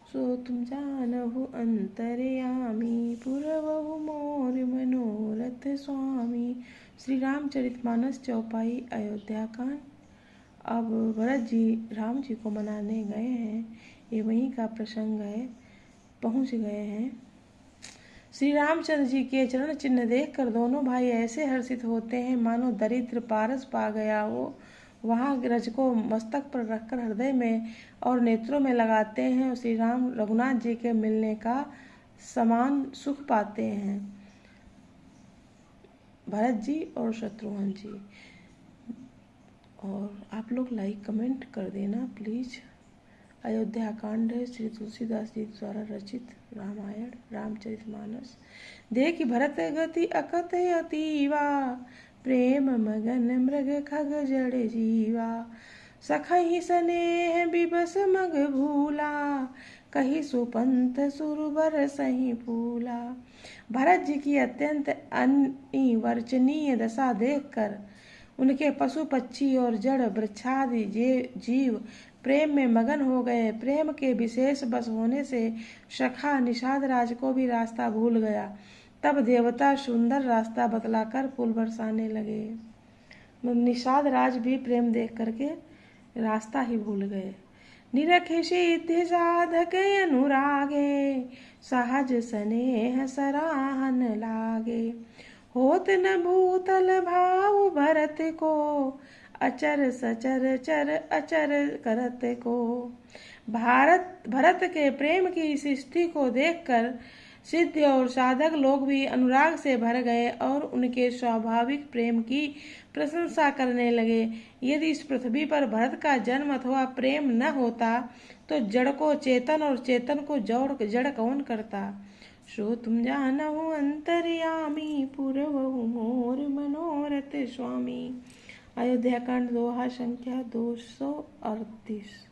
सो तुम जानहु अंतर्यामी पुरवहु मोर मनोरथ स्वामी। श्री रामचरितमानस चौपाई अयोध्या कांड। अब भरत जी राम जी को मनाने गए हैं, ये वहीं का प्रसंग है। पहुंच गए हैं। श्री रामचंद्र जी के चरण चिन्ह देखकर दोनों भाई ऐसे हर्षित होते हैं मानो दरिद्र पारस पा गया हो। वहां रज को मस्तक पर रखकर हृदय में और नेत्रों में लगाते हैं और श्री राम रघुनाथ जी के मिलने का समान सुख पाते हैं। भरत जी और शत्रुघ्न जी। और आप लोग लाइक कमेंट कर देना प्लीज। अयोध्या कांड है श्री तुलसीदास जी द्वारा रचित रामायण रामचरितमानस। देखि भरत गति अकथ अतीवा प्रेम मगन मृग खग जड़ जीवा। सखहि स्नेह विबस मग भूला कही सुपंथ सुरबर सही फूला। भरत जी की अत्यंत अनिवर्चनीय दशा देखकर उनके पशु पक्षी और जड़ वृक्षादि जीव प्रेम में मगन हो गए। प्रेम के विशेष बस होने से सखा निषाद राज को भी रास्ता भूल गया। तब देवता सुंदर रास्ता बतलाकर फूल बरसाने लगे। निषाद राज भी प्रेम देख करके रास्ता ही भूल गए। निरखि सिद्धि साधक अनुरागे सहज स्नेह सराहन लागे। होत न भूतल भाव भरत को अचर सचर चर अचर करत को। भरत के प्रेम की सृष्टि को देखकर सिद्ध और साधक लोग भी अनुराग से भर गए और उनके स्वाभाविक प्रेम की प्रशंसा करने लगे। यदि इस पृथ्वी पर भरत का जन्म अथवा प्रेम न होता तो जड़ को चेतन और चेतन को जड़ कौन करता। सो तुम जानहु अंतर्यामी पुरवहु मोर मनोरथ स्वामी। अयोध्या कांड दोहा संख्या 238।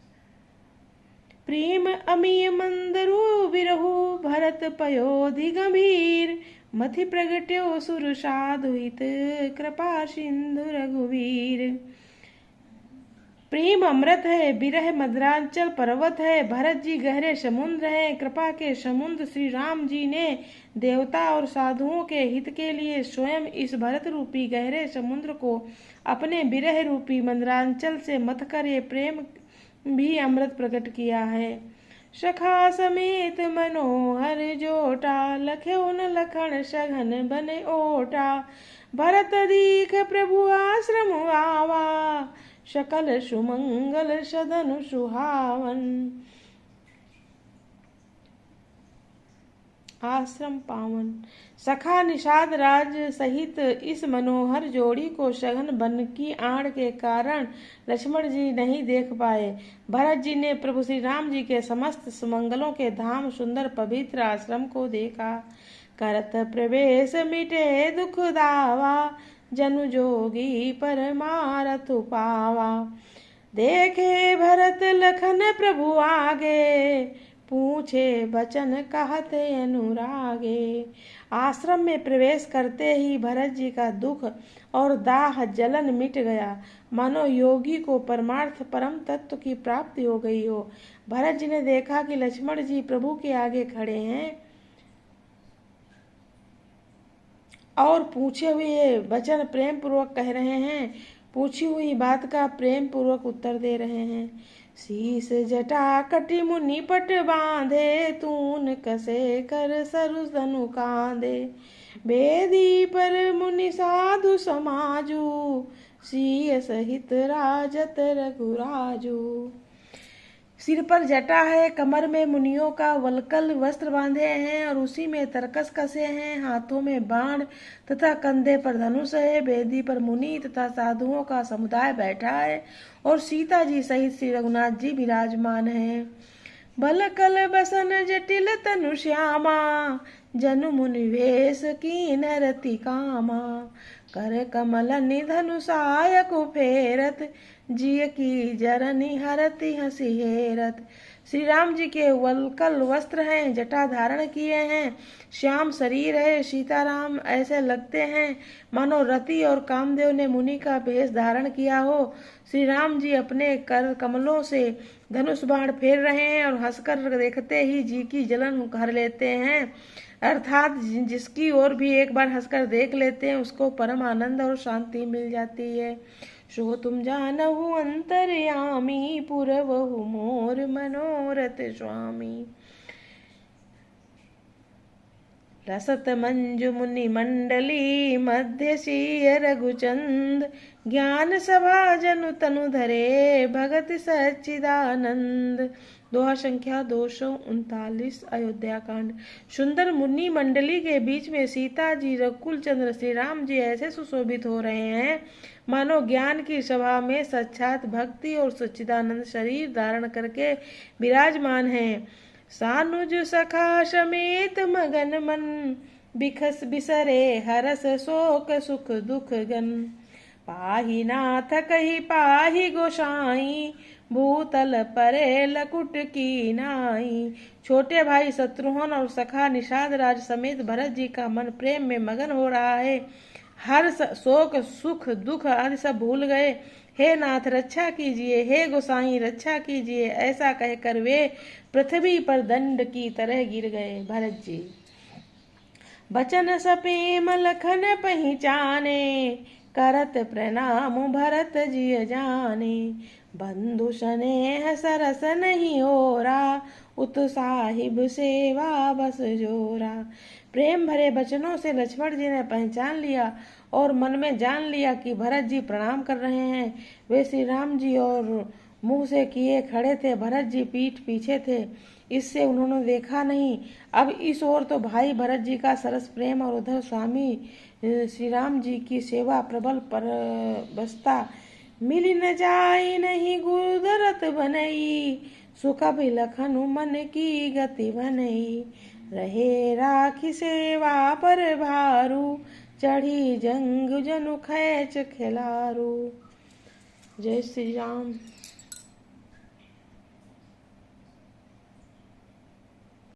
प्रेम अमीय मंदरु विरहु भरत पयोधि गंभीर। मथि प्रगट्यो सुर साधु हित कृपा सिंधु रघुवीर। प्रेम अमृत है बिरह मद्रांचल पर्वत है। भरत जी गहरे समुद्र हैं। कृपा के समुद्र श्री राम जी ने देवता और साधुओं के हित के लिए स्वयं इस भरत रूपी गहरे समुद्र को अपने बिरह रूपी मद्रांचल से मथ कर ये प्रेम भी अमृत प्रकट किया है। सखा समेत मनोहर जोटा लख्यो न लखन सघन बन ओटा। भरत दीख प्रभु आश्रम आवा सकल सुमंगल सदन सुहावन। आश्रम पावन। सखा निषाद राज सहित इस मनोहर जोड़ी को सघन वन की आड़ के कारण लक्ष्मण जी नहीं देख पाए। भरत जी ने प्रभु श्री राम जी के समस्त सुमंगलों के धाम सुंदर पवित्र आश्रम को देखा। करत प्रवेश मिटे दुख दावा जनु जोगी परमारथ पावा। देखे भरत लखन प्रभु आगे पूछे बचन कहते अनुरागे। आश्रम में प्रवेश करते ही भरत जी का दुख और दाह जलन मिट गया, मानो योगी को परमार्थ परम तत्व की प्राप्ति हो गई हो। भरत जी ने देखा कि लक्ष्मण जी प्रभु के आगे खड़े हैं और पूछे हुए वचन प्रेम पूर्वक कह रहे हैं, पूछी हुई बात का प्रेम पूर्वक उत्तर दे रहे हैं। शीस जटा कटि मुनि पट बांधे तून कसे कर सरु धनु कांधे। बेदी पर मुनि साधु समाजू सिय सहित राजत रघुराजू। सिर पर जटा है, कमर में मुनियों का वलकल वस्त्र बांधे हैं और उसी में तरकस कसे हैं। हाथों में बाण तथा कंधे पर धनुष है। बेदी पर मुनि तथा साधुओं का समुदाय बैठा है और सीता जी सहित श्री रघुनाथ जी विराजमान हैं। बलकल बसन जटिल तनु श्यामा जनु मुनि वेश कीन रति कामा। कर कमल निधनु सायक फेरत जिय की जरनी हरति हसी हेरत। श्री राम जी के वल्कल वस्त्र हैं, जटा धारण किए हैं, श्याम शरीर है। सीताराम ऐसे लगते हैं मानो रति और कामदेव ने मुनि का भेष धारण किया हो। श्री राम जी अपने कर कमलों से धनुष बाण फेर रहे हैं और हंसकर देखते ही जी की जलन कर लेते हैं। अर्थात जिसकी ओर भी एक बार हंसकर देख लेते हैं उसको परम आनंद और शांति मिल जाती है। सो तुम जानहु अंतर्यामी, पुरवहु मोर मनोरथ स्वामी। रसत मंजु मुनि मंडली, मध्य सीय रघुचंद, ज्ञान सभा जनु तनु धरे, भगत सच्चिदानंद। दोहा संख्या 239। अयोध्या कांड। सुंदर मुनि मंडली के बीच में सीता जी, रघुकुल चंद्र श्री राम जी ऐसे सुशोभित हो रहे हैं मानो ज्ञान की सभा में साक्षात भक्ति और सच्चिदानंद शरीर धारण करके विराजमान हैं। सानुज सखा समेत मगन मन, बिखस बिसरे हरस शोक सुख दुख गन। पाहि नाथ कही पाहि गोसाई, भूतल परे लकुट की नाई। छोटे भाई शत्रुघ्न और सखा निषाद राज समेत भरत जी का मन प्रेम में मगन हो रहा है। हर्ष शोक सुख दुख आदि सब भूल गए। हे नाथ रक्षा कीजिए, हे गोसाई रक्षा कीजिए, ऐसा कहकर वे पृथ्वी पर दंड की तरह गिर गए। भरत जी बचन सपेम लखन पहचाने, करत प्रणाम भरत जी जाने। बंधु स्नेह सरस नहीं ओरा, उत साहिब सेवा बस जोरा। प्रेम भरे बचनों से लक्ष्मण जी ने पहचान लिया और मन में जान लिया कि भरत जी प्रणाम कर रहे हैं। वे श्री राम जी और मुंह से किए खड़े थे, भरत जी पीठ पीछे थे, इससे उन्होंने देखा नहीं। अब इस ओर तो भाई भरत जी का सरस प्रेम और उधर स्वामी श्री राम जी की सेवा प्रबल पर बसता। मिल न जाए नहीं गुरुदरत बनई, सुख लखन मन की गति बनई। रहे राखी सेवा पर भारू, चढ़ी जंग जनु खैच खिलारू। जय श्री राम।